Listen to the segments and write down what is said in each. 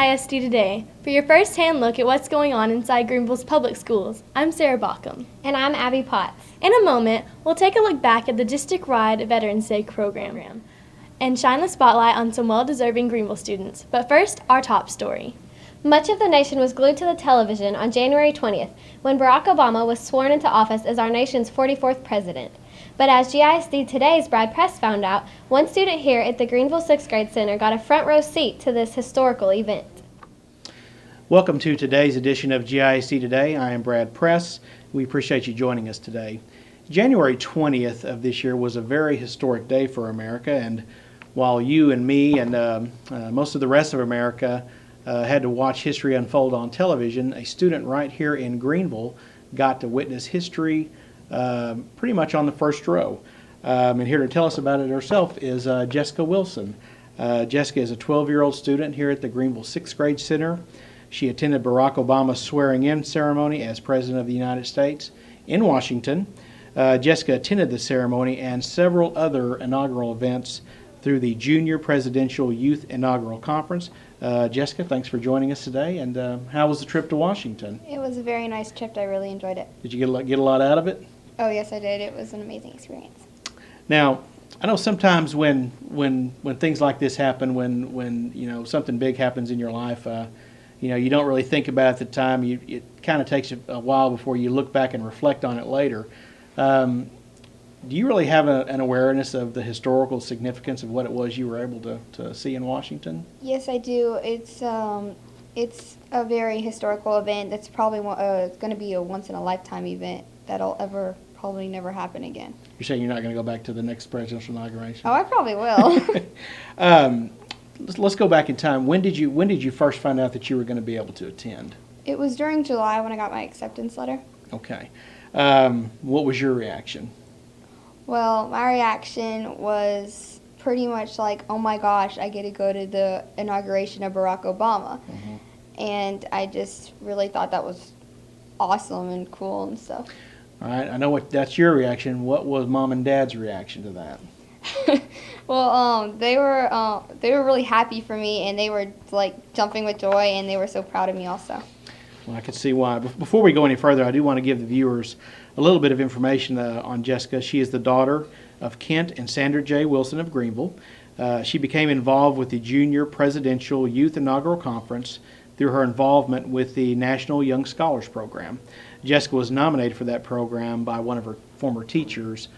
GISD Today for your first-hand look at what's going on inside Greenville's public schools. I'm Sarah Baucom. And I'm Abby Potts. In a moment, we'll take a look back at the district-wide Veterans Day program and shine the spotlight on some well-deserving Greenville students. But first, our top story. Much of the nation was glued to the television on January 20th when Barack Obama was sworn into office as our nation's 44th president. But as GISD Today's Brad Press found out, one student here at the Greenville 6th Grade Center got a front row seat to this historical event. Welcome to today's edition of GISD Today. I am Brad Press. We appreciate you joining us today. January 20th of this year was a very historic day for America, and while you and me and most of the rest of America had to watch history unfold on television, a student right here in Greenville got to witness history pretty much on the first row. And here to tell us about it herself is Jessica Wilson. Jessica is a 12-year-old student here at the Greenville 6th Grade Center. She attended Barack Obama's swearing-in ceremony as President of the United States in Washington. Jessica attended the ceremony and several other inaugural events through the Junior Presidential Youth Inaugural Conference. Jessica, thanks for joining us today. And how was the trip to Washington? It was a very nice trip. I really enjoyed it. Did you get a lot out of it? Oh, yes, I did. It was an amazing experience. Now, I know sometimes when things like this happen, when you know something big happens in your life, you don't really think about it at the time. It kind of takes a while before you look back and reflect on it later. Do you really have an awareness of the historical significance of what it was you were able to see in Washington? Yes, I do. It's a very historical event. That's probably going to be a once-in-a-lifetime event that'll probably never happen again. You're saying you're not going to go back to the next presidential inauguration? Oh, I probably will. Let's go back in time. When did you first find out that you were going to be able to attend? It was during July when I got my acceptance letter. Okay. What was your reaction? Well, my reaction was pretty much like, oh my gosh, I get to go to the inauguration of Barack Obama. Mm-hmm. And I just really thought that was awesome and cool and stuff. All right, I know that's your reaction. What was Mom and Dad's reaction to that? Well, they were really happy for me, and they were like jumping with joy, and they were so proud of me also. Well, I can see why. Before we go any further, I do want to give the viewers a little bit of information on Jessica. She is the daughter of Kent and Sandra J. Wilson of Greenville. She became involved with the Junior Presidential Youth Inaugural Conference through her involvement with the National Young Scholars Program. Jessica was nominated for that program by one of her former teachers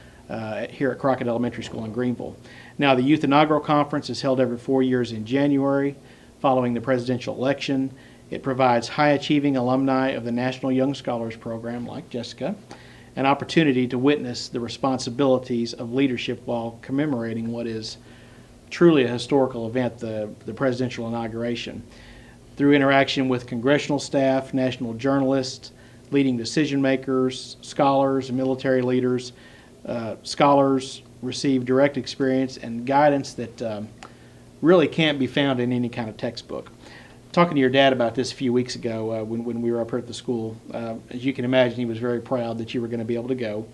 here at Crockett Elementary School in Greenville. Now, the Youth Inaugural Conference is held every 4 years in January following the presidential election. It provides high-achieving alumni of the National Young Scholars Program, like Jessica, an opportunity to witness the responsibilities of leadership while commemorating what is truly a historical event, the presidential inauguration. Through interaction with congressional staff, national journalists, leading decision makers, scholars, and military leaders, scholars receive direct experience and guidance that really can't be found in any kind of textbook. Talking to your dad about this a few weeks ago when we were up here at the school, as you can imagine, he was very proud that you were going to be able to go.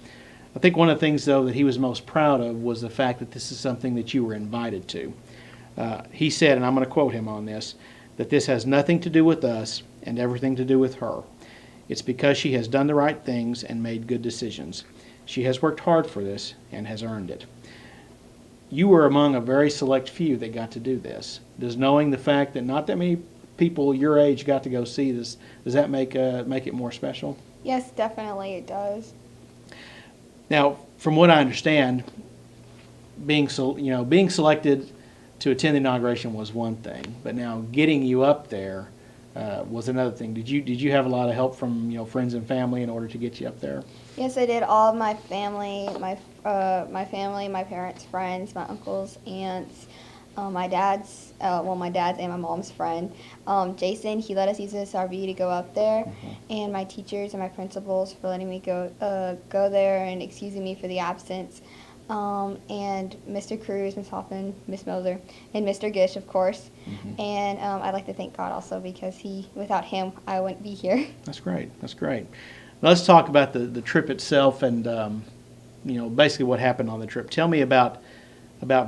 I think one of the things, though, that he was most proud of was the fact that this is something that you were invited to. He said, and I'm going to quote him on this, that this has nothing to do with us and everything to do with her. It's because she has done the right things and made good decisions. She has worked hard for this and has earned it. You were among a very select few that got to do this. Does knowing the fact that not that many people your age got to go see this, does that make it more special? Yes, definitely it does. Now, from what I understand, being selected to attend the inauguration was one thing, but now getting you up there was another thing. Did you have a lot of help from friends and family in order to get you up there? Yes, I did. All of my family, my parents, friends, my uncles, aunts, my dad's and my mom's friend, Jason. He let us use his RV to go up there, mm-hmm. and my teachers and my principals for letting me go there and excusing me for the absence. And Mr. Cruz, Ms. Hoffman, Ms. Moser, and Mr. Gish, of course. Mm-hmm. And I'd like to thank God also because without him, I wouldn't be here. That's great. That's great. Now let's talk about the trip itself and basically what happened on the trip. Tell me about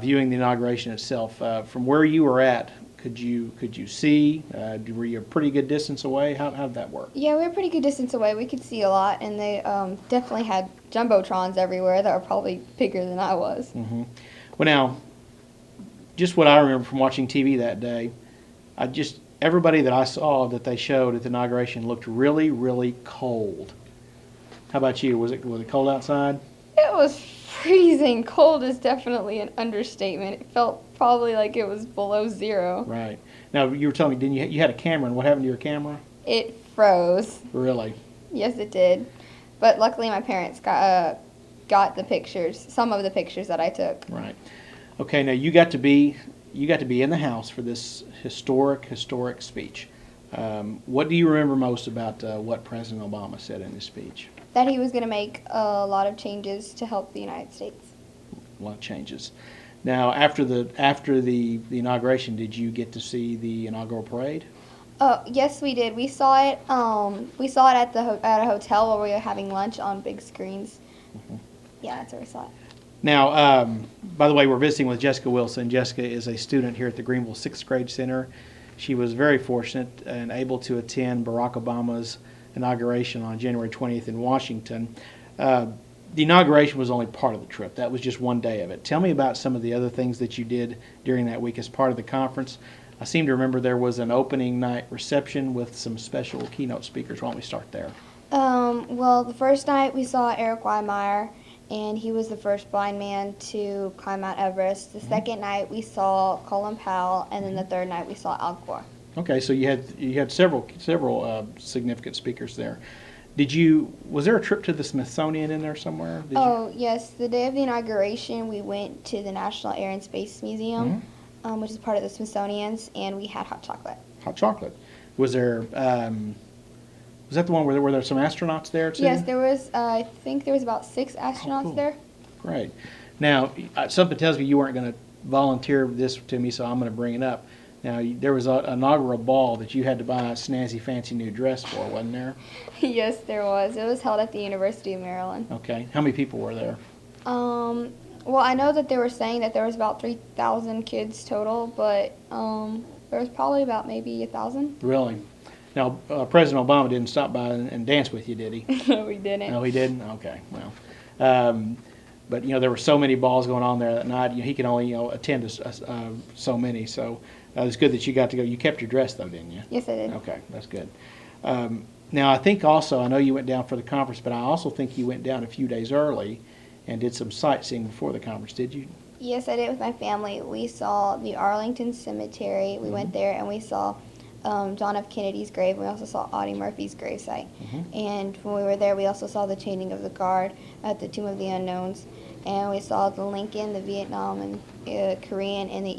viewing the inauguration itself. From where you were at, Could you see? Were you a pretty good distance away? How did that work? Yeah, we were a pretty good distance away. We could see a lot, and they definitely had jumbotrons everywhere that were probably bigger than I was. Mm-hmm. Well, now, just what I remember from watching TV that day, everybody that I saw that they showed at the inauguration looked really, really cold. How about you? Was it cold outside? It was freezing. Cold is definitely an understatement. It felt probably like it was below zero. Right. Now, you were telling me, didn't you had a camera, and what happened to your camera? It froze. Really? Yes, it did. But luckily, my parents got the pictures, some of the pictures that I took. Right. Okay. Now you got to be in the house for this historic speech. What do you remember most about what President Obama said in his speech? That he was going to make a lot of changes to help the United States. A lot of changes. Now, after the inauguration, did you get to see the inaugural parade? Oh, yes, we did. We saw it. We saw it at at a hotel where we were having lunch on big screens. Mm-hmm. Yeah, that's where we saw it. Now, by the way, we're visiting with Jessica Wilson. Jessica is a student here at the Greenville 6th Grade Center. She was very fortunate and able to attend Barack Obama's inauguration on January 20th in Washington. The inauguration was only part of the trip. That was just one day of it. Tell me about some of the other things that you did during that week as part of the conference. I seem to remember there was an opening night reception with some special keynote speakers. Why don't we start there? Well, the first night we saw Eric Weimeyer, and he was the first blind man to climb Mount Everest. The second night we saw Colin Powell, and then the third night we saw Al Gore. Okay, so you had several significant speakers there. Was there a trip to the Smithsonian in there somewhere? Yes. The day of the inauguration, we went to the National Air and Space Museum, which is part of the Smithsonian's, and we had hot chocolate. Hot chocolate. Was there? Was that the one where there were some astronauts there too? Yes, there was. I think there was about 6 astronauts cool. there. Great. Now, something tells me you weren't going to volunteer this to me, so I'm going to bring it up. Now, there was an inaugural ball that you had to buy a snazzy, fancy new dress for, wasn't there? Yes, there was. It was held at the University of Maryland. Okay. How many people were there? Well, I know that they were saying that there was about 3,000 kids total, but there was probably about maybe 1,000. Really? Now, President Obama didn't stop by and dance with you, did he? No, he didn't. No, he didn't? Okay, well. But, there were so many balls going on there that night. He could only, attend so many. So it's good that you got to go. You kept your dress, though, didn't you? Yes, I did. Okay, that's good. Now, I think also, I know you went down for the conference, but I also think you went down a few days early and did some sightseeing before the conference, did you? Yes, I did with my family. We saw the Arlington Cemetery. We went there and we saw John F. Kennedy's grave. We also saw Audie Murphy's gravesite. And when we were there, we also saw the chaining of the guard at the Tomb of the Unknowns. And we saw the Lincoln, the Vietnam, and Korean, and the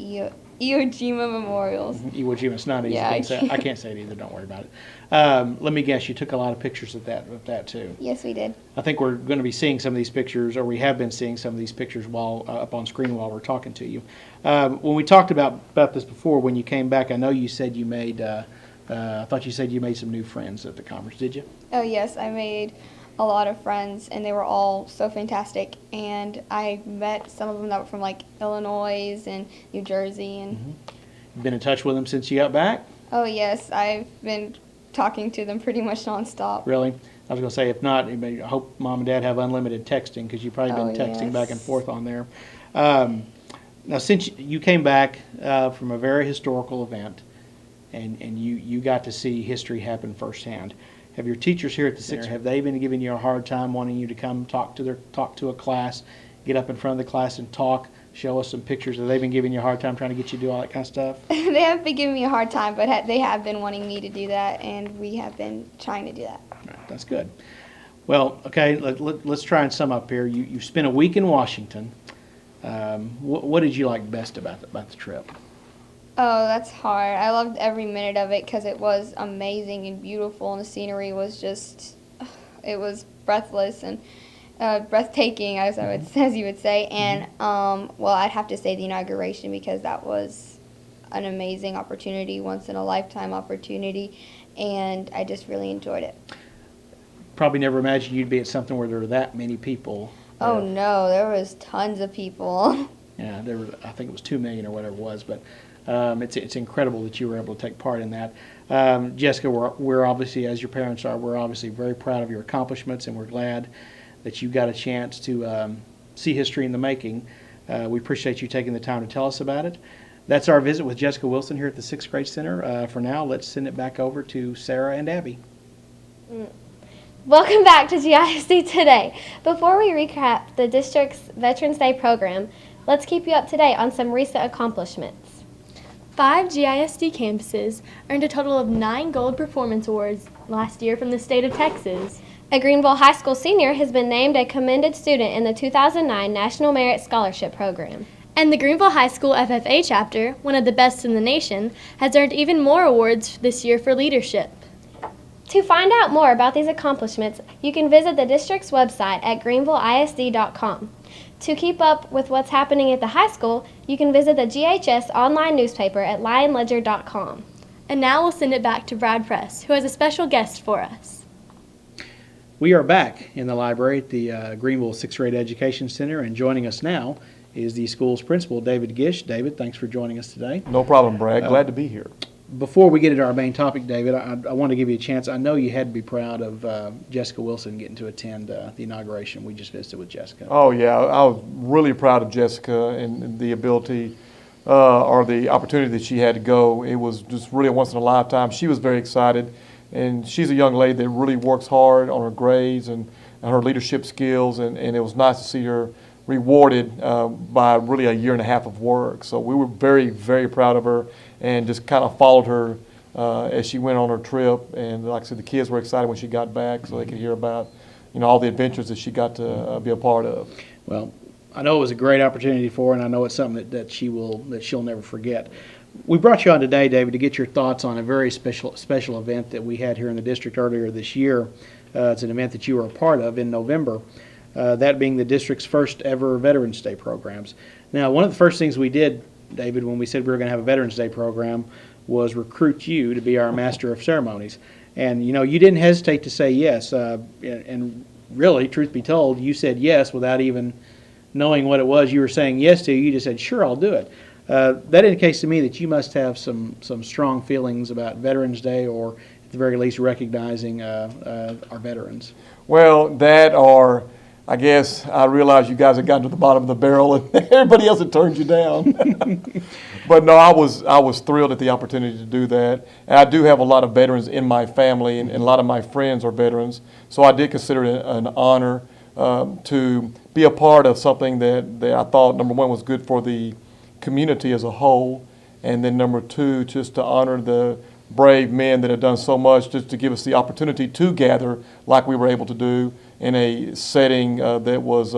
Iwo Jima memorials. Iwo Jima, it's not easy. Yeah, I can't say it either. Don't worry about it. Let me guess, you took a lot of pictures of that too. Yes, we did. I think we're going to be seeing some of these pictures, or we have been seeing some of these pictures while up on screen while we're talking to you. When we talked about this before, when you came back, I know you said you made. I thought you said you made some new friends at the conference. Did you? Oh yes, I made a lot of friends, and they were all so fantastic. And I met some of them that were from like Illinois and New Jersey, and You've been in touch with them since you got back? oh yes, I've been talking to them pretty much nonstop. Really? I was going to say, if not, I hope Mom and Dad have unlimited texting, because you've probably been texting yes. back and forth on there. Now, since you came back from a very historical event, and you got to see history happen firsthand, have your teachers here at the center, have they been giving you a hard time wanting you to come talk to a class, get up in front of the class and talk, show us some pictures? Have they been giving you a hard time trying to get you to do all that kind of stuff? They have been giving me a hard time, but they have been wanting me to do that, and we have been trying to do that. Right, that's good. Well, okay, let's try and sum up here. You spent a week in Washington. What did you like best about the trip? Oh, that's hard. I loved every minute of it because it was amazing and beautiful, and the scenery was just, it was breathless and breathtaking, as you would say. And well, I'd have to say the inauguration, because that was an amazing opportunity, once in a lifetime opportunity, and I just really enjoyed it. Probably never imagined you'd be at something where there were that many people. Oh no, there was tons of people. Yeah, there was, I think it was $2 million or whatever it was, but it's incredible that you were able to take part in that. Jessica, we're obviously, as your parents are, we're obviously very proud of your accomplishments, and we're glad that you got a chance to see history in the making. We appreciate you taking the time to tell us about it. That's our visit with Jessica Wilson here at the 6th Grade Center. For now, let's send it back over to Sarah and Abby. Welcome back to GISD Today. Before we recap the district's Veterans Day program, let's keep you up to date on some recent accomplishments. 5 GISD campuses earned a total of 9 Gold Performance Awards last year from the state of Texas. A Greenville High School senior has been named a commended student in the 2009 National Merit Scholarship Program. And the Greenville High School FFA chapter, one of the best in the nation, has earned even more awards this year for leadership. To find out more about these accomplishments, you can visit the district's website at greenvilleisd.com. To keep up with what's happening at the high school, you can visit the GHS online newspaper at lionledger.com. And now we'll send it back to Brad Press, who has a special guest for us. We are back in the library at the Greenville 6th Grade Education Center, and joining us now is the school's principal, David Gish. David, thanks for joining us today. No problem, Brad. Glad to be here. Before we get into our main topic, David, I want to give you a chance. I know you had to be proud of Jessica Wilson getting to attend the inauguration. We just visited with Jessica. Oh, yeah. I was really proud of Jessica and the ability or the opportunity that she had to go. It was just really a once in a lifetime. She was very excited, and she's a young lady that really works hard on her grades and her leadership skills, and it was nice to see her rewarded by really a year and a half of work. So we were very, very proud of her and just kind of followed her as she went on her trip. And like I said, the kids were excited when she got back so they could hear about, all the adventures that she got to be a part of. Well, I know it was a great opportunity for her, and I know it's something that she'll never forget. We brought you on today, David, to get your thoughts on a very special event that we had here in the district earlier this year. It's an event that you were a part of in November. That being the district's first ever Veterans Day programs. Now, one of the first things we did, David, when we said we were going to have a Veterans Day program, was recruit you to be our Master of Ceremonies. And, you didn't hesitate to say yes. And really, truth be told, you said yes without even knowing what it was you were saying yes to. You just said, sure, I'll do it. That indicates to me that you must have some strong feelings about Veterans Day, or at the very least recognizing our veterans. Well, I guess I realized you guys had gotten to the bottom of the barrel and everybody else had turned you down. But no, I was thrilled at the opportunity to do that. And I do have a lot of veterans in my family, and a lot of my friends are veterans. So I did consider it an honor to be a part of something that I thought, number one, was good for the community as a whole. And then number two, just to honor the brave men that have done so much, just to give us the opportunity to gather like we were able to do in a setting that was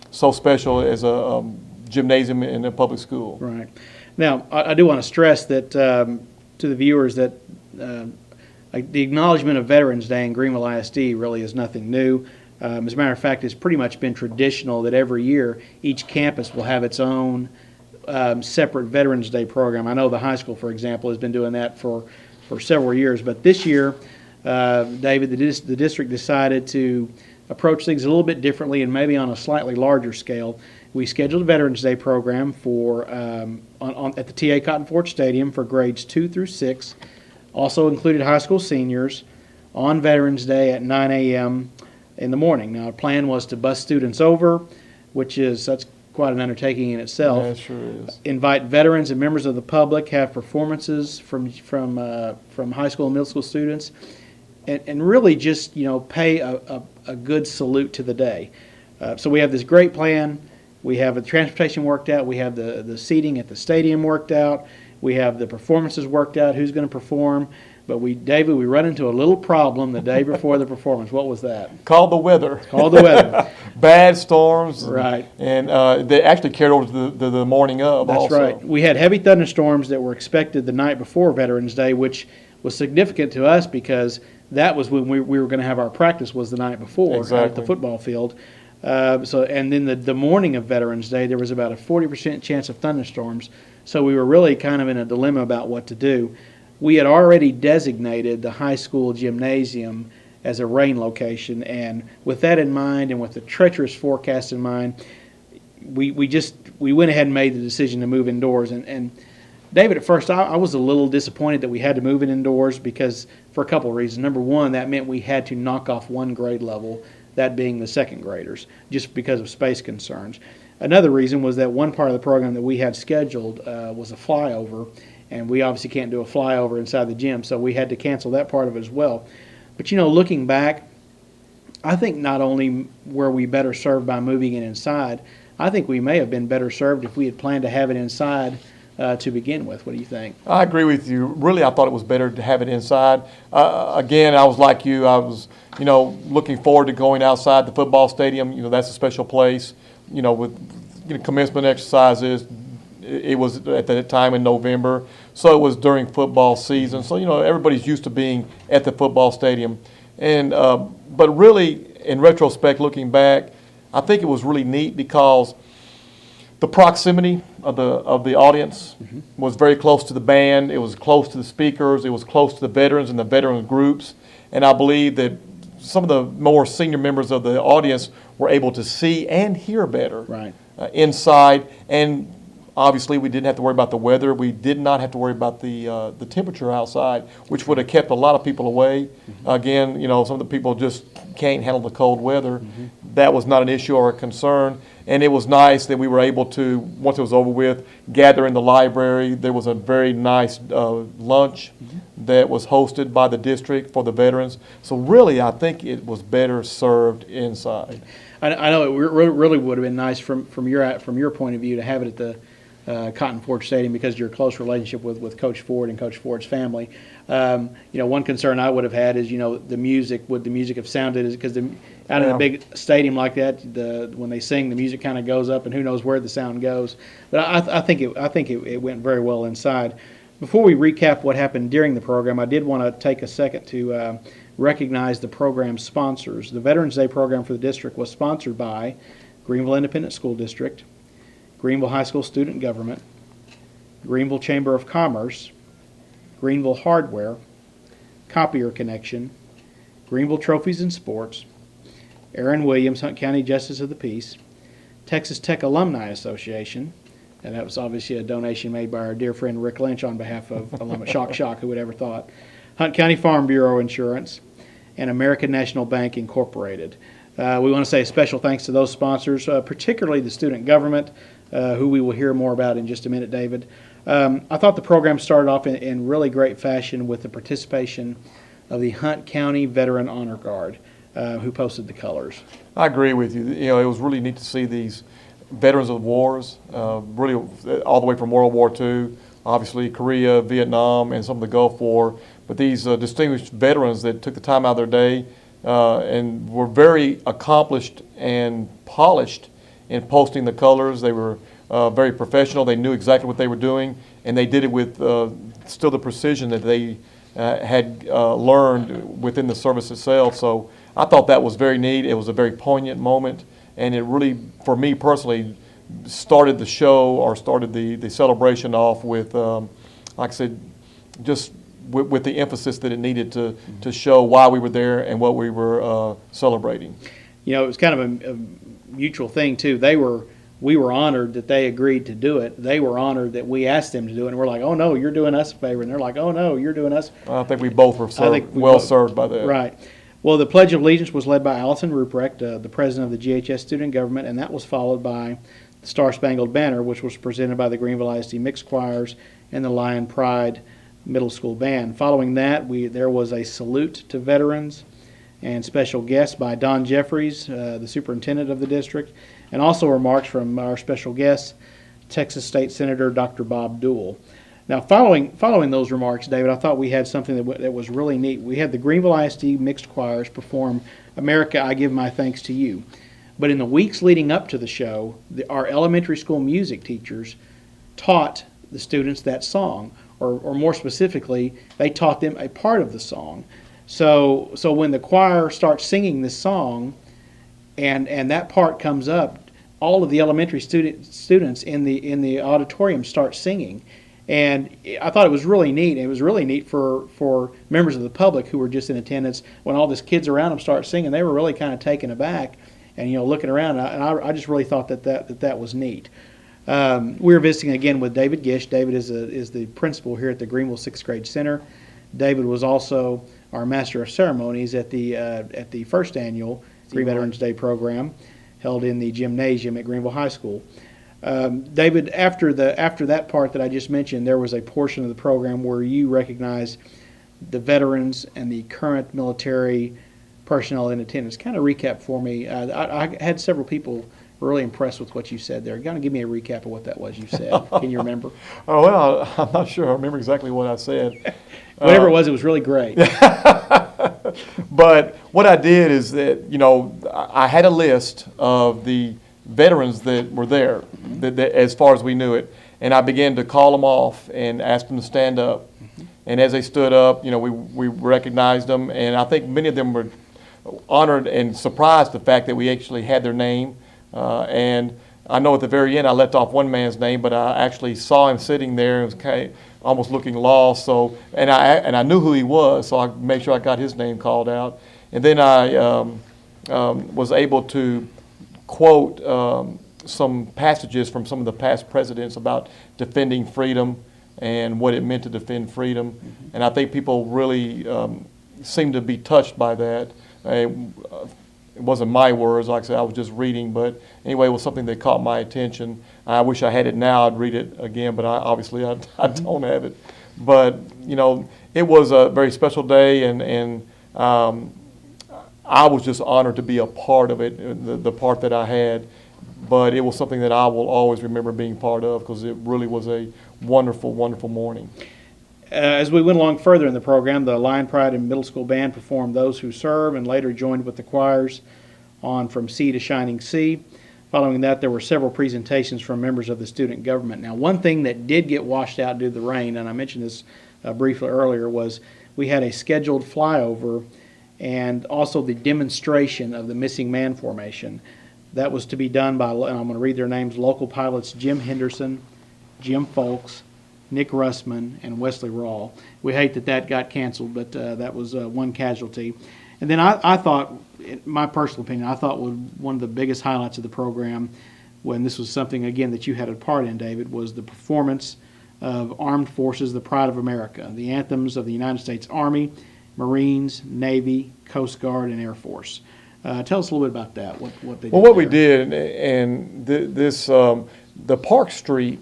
so special as a gymnasium in a public school. Right. Now, I do want to stress that to the viewers that the acknowledgement of Veterans Day in Greenville ISD really is nothing new. As a matter of fact, it's pretty much been traditional that every year each campus will have its own separate Veterans Day program. I know the high school, for example, has been doing that for several years, but this year, David, the district decided to approach things a little bit differently and maybe on a slightly larger scale. We scheduled a Veterans Day program for at the TA Cotton Ford Stadium for grades 2 through 6. Also included high school seniors on Veterans Day at 9 a.m. in the morning. Now, our plan was to bus students over, that's quite an undertaking in itself. Yeah, it sure is. Invite veterans and members of the public, have performances from high school and middle school students, and really just pay a good salute to the day. So we have this great plan. We have the transportation worked out. We have the seating at the stadium worked out. We have the performances worked out, who's going to perform. But David, we run into a little problem the day before the performance. What was that? Called the weather. Bad storms. Right. And they actually carried over to the morning of. That's also. Right. We had heavy thunderstorms that were expected the night before Veterans Day, which was significant to us because that was when we were going to have our practice, was the night before at the football field. And then the morning of Veterans Day, there was about a 40% chance of thunderstorms. So we were really kind of in a dilemma about what to do. We had already designated the high school gymnasium as a rain location, and with that in mind and with the treacherous forecast in mind, we we went ahead and made the decision to move indoors. And David, at first, I was a little disappointed that we had to move it indoors because for a couple of reasons. Number one, that meant we had to knock off one grade level, that being the second graders, just because of space concerns. Another reason was that one part of the program that we had scheduled was a flyover, and we obviously can't do a flyover inside the gym, so we had to cancel that part of it as well. But, looking back, I think not only were we better served by moving it inside, I think we may have been better served if we had planned to have it inside to begin with. What do you think? I agree with you. Really, I thought it was better to have it inside. Again, I was like you. I was, looking forward to going outside the football stadium. That's a special place. With commencement exercises, it was at that time in November, so it was during football season. So everybody's used to being at the football stadium, and but really, in retrospect, looking back, I think it was really neat because the proximity of the audience was very close to the band. It was close to the speakers. It was close to the veterans and the veteran groups, and I believe that some of the more senior members of the audience were able to see and hear better inside. And obviously, we didn't have to worry about the weather. We did not have to worry about the temperature outside, which would have kept a lot of people away. Again, some of the people just can't handle the cold weather. That was not an issue or a concern. And it was nice that we were able to, once it was over with, gather in the library. There was a very nice lunch that was hosted by the district for the veterans. So really, I think it was better served inside. I know it really would have been nice from your point of view to have it at the Cotton Forge Stadium because of your close relationship with Coach Ford and Coach Ford's family. One concern I would have had is, the music. Would the music have sounded because out in a big stadium like that, when they sing, the music kind of goes up, and who knows where the sound goes. But I think it went very well inside. Before we recap what happened during the program, I did want to take a second to recognize the program sponsors. The Veterans Day program for the district was sponsored by Greenville Independent School District, Greenville High School Student Government, Greenville Chamber of Commerce, Greenville Hardware, Copier Connection, Greenville Trophies and Sports, Aaron Williams, Hunt County Justice of the Peace, Texas Tech Alumni Association, and that was obviously a donation made by our dear friend Rick Lynch on behalf of Alumni Shock, who would ever thought, Hunt County Farm Bureau Insurance, and American National Bank Incorporated. We want to say a special thanks to those sponsors, particularly the student government, who we will hear more about in just a minute, David. I thought the program started off in really great fashion with the participation of the Hunt County Veteran Honor Guard, who posted the colors. I agree with you. It was really neat to see these veterans of wars, really all the way from World War II, obviously Korea, Vietnam, and some of the Gulf War. But these distinguished veterans that took the time out of their day and were very accomplished and polished in posting the colors. They were very professional. They knew exactly what they were doing, and they did it with still the precision that they had learned within the service itself. So I thought that was very neat. It was a very poignant moment, and it really, for me personally, started the show or started the celebration off with, like I said, just with the emphasis that it needed to show why we were there and what we were celebrating. It was kind of a mutual thing too. We were honored that they agreed to do it. They were honored that we asked them to do it, and we're like, "Oh no, you're doing us a favor," and they're like, "Oh no, you're doing us." I think we both were served by that. Right. Well, the Pledge of Allegiance was led by Allison Ruprecht, the president of the GHS Student Government, and that was followed by the Star Spangled Banner, which was presented by the Greenville ISD Mixed Choirs and the Lion Pride Middle School Band. Following that, there was a salute to veterans and special guests by Don Jeffries, the superintendent of the district, and also remarks from our special guest, Texas State Senator Dr. Bob Deuel. Now, following those remarks, David, I thought we had something that was really neat. We had the Greenville ISD Mixed Choirs perform "America, I Give My Thanks to You." But in the weeks leading up to the show, our elementary school music teachers taught the students that song, or more specifically, they taught them a part of the song. So when the choir starts singing this song, and that part comes up, all of the elementary students in the auditorium start singing. And I thought it was really neat. It was really neat for members of the public who were just in attendance. When all these kids around them start singing, they were really kind of taken aback and looking around. And I just really thought that was neat. We were visiting again with David Gish. David is the principal here at the Greenville Sixth Grade Center. David was also our Master of Ceremonies at the first annual Veterans Day program held in the gymnasium at Greenville High School. David, after that part that I just mentioned, there was a portion of the program where you recognized the veterans and the current military personnel in attendance. Kind of recap for me. I had several people really impressed with what you said there. Kind of give me a recap of what that was you said. Can you remember? Oh, well, I'm not sure I remember exactly what I said. Whatever it was really great. But what I did is that, I had a list of the veterans that were there, that as far as we knew it, and I began to call them off and ask them to stand up. And as they stood up, we recognized them, and I think many of them were honored and surprised the fact that we actually had their name. And I know at the very end I left off one man's name, but I actually saw him sitting there and was kind of almost looking lost. So, and I knew who he was, so I made sure I got his name called out. And then I was able to quote some passages from some of the past presidents about defending freedom and what it meant to defend freedom. And I think people really seemed to be touched by that. It wasn't my words, like I said, I was just reading, but anyway, it was something that caught my attention. I wish I had it now, I'd read it again, but obviously I don't have it. But, it was a very special day, and I was just honored to be a part of it, the part that I had. But it was something that I will always remember being part of, because it really was a wonderful, wonderful morning. As we went along further in the program, the Lion Pride and Middle School Band performed Those Who Serve and later joined with the choirs on From Sea to Shining Sea. Following that, there were several presentations from members of the student government. Now, one thing that did get washed out due to the rain, and I mentioned this briefly earlier, was we had a scheduled flyover and also the demonstration of the missing man formation. That was to be done by, and I'm going to read their names, local pilots Jim Henderson, Jim Folks, Nick Russman, and Wesley Rawl. We hate that got canceled, but that was one casualty. And then I thought, in my personal opinion, I thought one of the biggest highlights of the program, when this was something, again, that you had a part in, David, was the performance of Armed Forces, the Pride of America, the anthems of the United States Army, Marines, Navy, Coast Guard, and Air Force. Tell us a little bit about that, what they did. Well, what we did, and the Park Street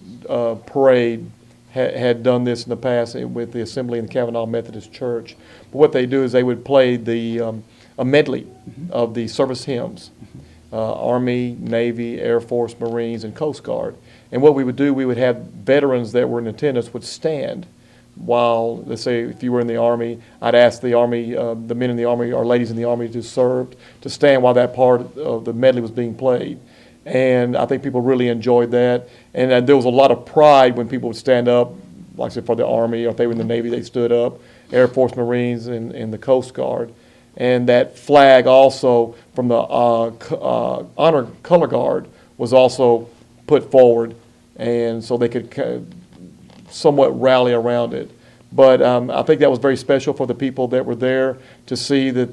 parade had done this in the past with the Assembly in the Kavanaugh Methodist Church. But what they do is they would play a medley of the service hymns, Army, Navy, Air Force, Marines, and Coast Guard. And what we would do, we would have veterans that were in attendance would stand while, let's say, if you were in the Army, I'd ask the Army, the men in the Army or ladies in the Army who served, to stand while that part of the medley was being played. And I think people really enjoyed that. And there was a lot of pride when people would stand up, like I said, for the Army, or if they were in the Navy, they stood up, Air Force, Marines, and the Coast Guard. And that flag also from the Honor Color Guard was also put forward, and so they could somewhat rally around it. But I think that was very special for the people that were there to see that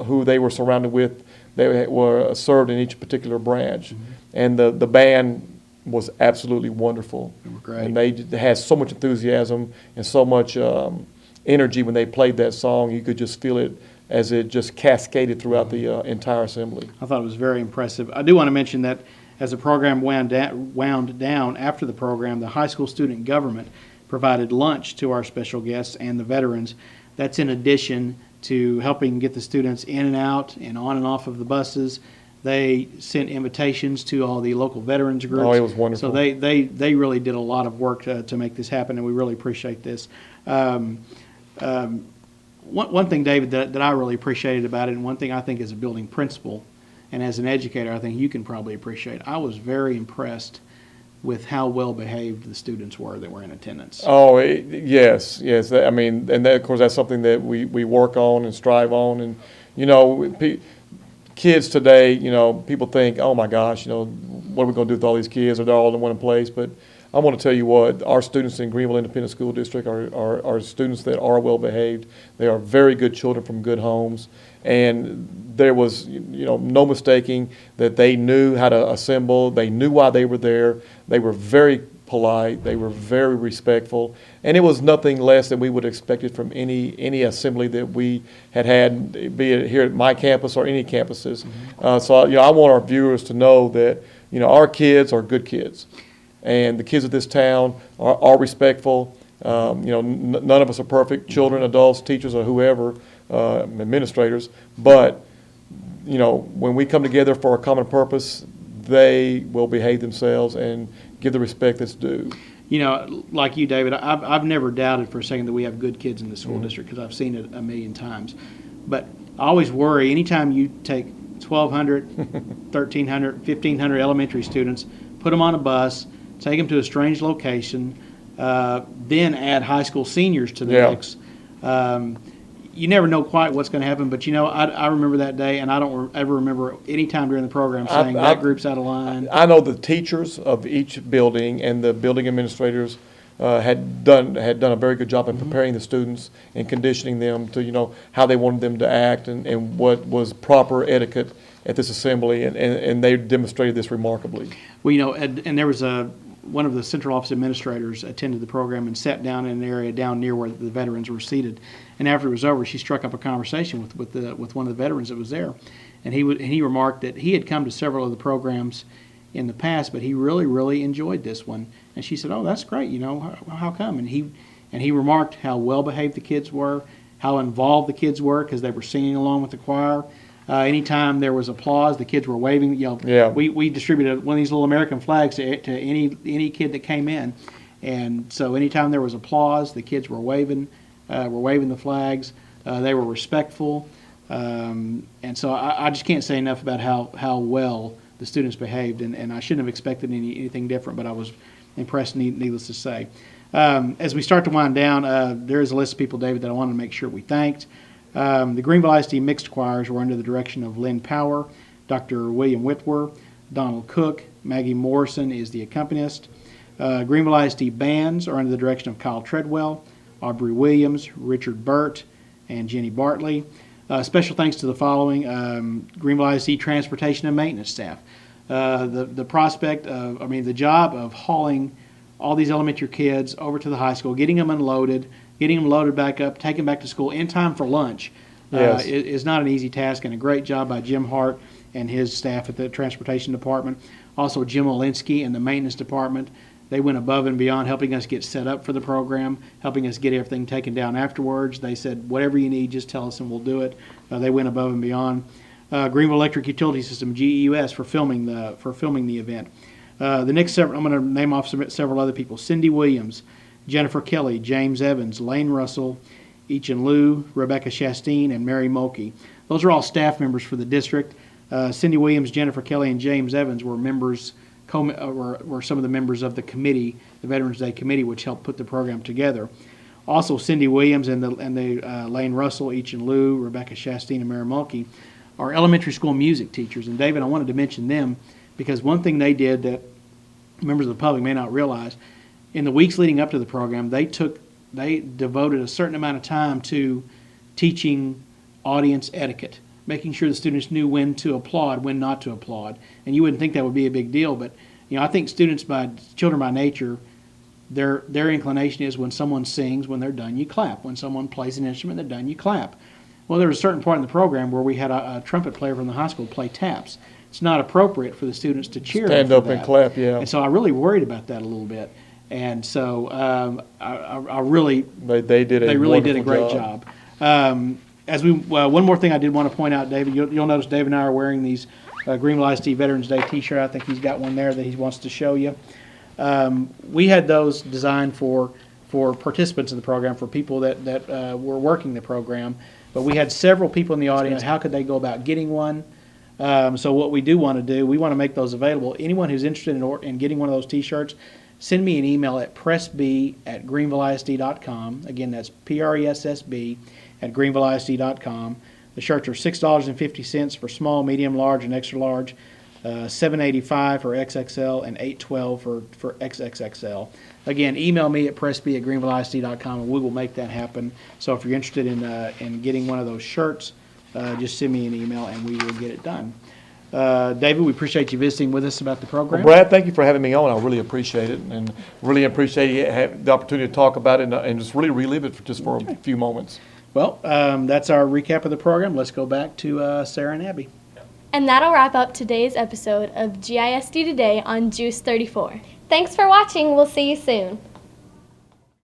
who they were surrounded with. They were served in each particular branch. And the band was absolutely wonderful. They were great. And they had so much enthusiasm and so much energy when they played that song. You could just feel it as it just cascaded throughout the entire assembly. I thought it was very impressive. I do want to mention that as the program wound down after the program, the high school student government provided lunch to our special guests and the veterans. That's in addition to helping get the students in and out and on and off of the buses. They sent invitations to all the local veterans groups. Oh, it was wonderful. So they really did a lot of work to make this happen, and we really appreciate this. One thing, David, that I really appreciated about it, and one thing I think as a building principal and as an educator, I think you can probably appreciate, I was very impressed with how well behaved the students were that were in attendance. Oh, yes. I mean, and that, of course, that's something that we work on and strive on. And, kids today, people think, oh my gosh, what are we going to do with all these kids? Are they all in one place? But I want to tell you what, our students in Greenville Independent School District are students that are well behaved. They are very good children from good homes. And there was, no mistaking that they knew how to assemble. They knew why they were there. They were very polite. They were very respectful. And it was nothing less than we would have expected from any assembly that we had, be it here at my campus or any campuses. So, I want our viewers to know that, our kids are good kids. And the kids of this town are respectful. None of us are perfect, children, adults, teachers, or whoever, administrators. But, when we come together for a common purpose, they will behave themselves and give the respect that's due. Like you, David, I've never doubted for a second that we have good kids in the school district because I've seen it a million times. But I always worry anytime you take 1,200, 1,300, 1,500 elementary students, put them on a bus, take them to a strange location, then add high school seniors to the mix. You never know quite what's going to happen, but I remember that day, and I don't ever remember any time during the program saying that group's out of line. I know the teachers of each building and the building administrators had done a very good job in preparing the students and conditioning them to how they wanted them to act and what was proper etiquette at this assembly, and they demonstrated this remarkably. Well, and there was one of the central office administrators attended the program and sat down in an area down near where the veterans were seated. And after it was over, she struck up a conversation with one of the veterans that was there, and he remarked that he had come to several of the programs in the past, but he really, really enjoyed this one. And she said, "Oh, that's great. How come?" And he remarked how well behaved the kids were, how involved the kids were because they were singing along with the choir. Anytime there was applause, the kids were waving. We distributed one of these little American flags to any kid that came in, and so anytime there was applause, the kids were waving the flags. They were respectful, and so I just can't say enough about how well the students behaved, and I shouldn't have expected anything different, but I was impressed, needless to say. As we start to wind down, there is a list of people, David, that I wanted to make sure we thanked. The Greenville ISD mixed choirs were under the direction of Lynn Power, Dr. William Whitwer, Donald Cook, Maggie Morrison is the accompanist. Greenville ISD bands are under the direction of Kyle Treadwell, Aubrey Williams, Richard Burt, and Jenny Bartley. Special thanks to the following: Greenville ISD transportation and maintenance staff. The job of hauling all these elementary kids over to the high school, getting them unloaded, getting them loaded back up, taken back to school in time for lunch is not an easy task, and a great job by Jim Hart and his staff at the transportation department. Also, Jim Olinsky and the maintenance department. They went above and beyond helping us get set up for the program, helping us get everything taken down afterwards. They said, whatever you need, just tell us and we'll do it. They went above and beyond. Greenville Electric Utility System, GEUS, for filming the event. The next several, I'm going to name off several other people: Cindy Williams, Jennifer Kelly, James Evans, Lane Russell, Eachin Liu, Rebecca Chastain, and Mary Mulkey. Those are all staff members for the district. Cindy Williams, Jennifer Kelly, and James Evans were were some of the members of the committee, the Veterans Day Committee, which helped put the program together. Also, Cindy Williams and Lane Russell, Eachin Liu, Rebecca Chastain, and Mary Mulkey are elementary school music teachers. And David, I wanted to mention them because one thing they did that members of the public may not realize, in the weeks leading up to the program, they devoted a certain amount of time to teaching audience etiquette, making sure the students knew when to applaud, when not to applaud. And you wouldn't think that would be a big deal, but I think children by nature, their inclination is when someone sings, when they're done, you clap. When someone plays an instrument, they're done, you clap. Well, there was a certain part in the program where we had a trumpet player from the high school play taps. It's not appropriate for the students to cheer. Stand up and clap, yeah. And so I really worried about that a little bit. And so I really, they really did a great job. One more thing I did want to point out, David, you'll notice David and I are wearing these Greenville ISD Veterans Day t-shirt. I think he's got one there that he wants to show you. We had those designed for participants in the program, for people that were working the program. But we had several people in the audience. How could they go about getting one? So what we do want to do, we want to make those available. Anyone who's interested in getting one of those t-shirts, send me an email at pressb@greenvilleisd.com. Again, that's PRESSB@greenvilleisd.com. The shirts are $6.50 for small, medium, large, and extra large. 785 for XXL, and 812 for XXXL. Again, email me at pressby@greenvilleisd.com, and we will make that happen. So if you're interested in getting one of those shirts, just send me an email, and we will get it done. David, we appreciate you visiting with us about the program. Well, Brad, thank you for having me on. I really appreciate it, and really appreciate you having the opportunity to talk about it and just really relive it for a few moments. Well, that's our recap of the program. Let's go back to Sarah and Abby. And that'll wrap up today's episode of GISD Today on Juice 34. Thanks for watching. We'll see you soon.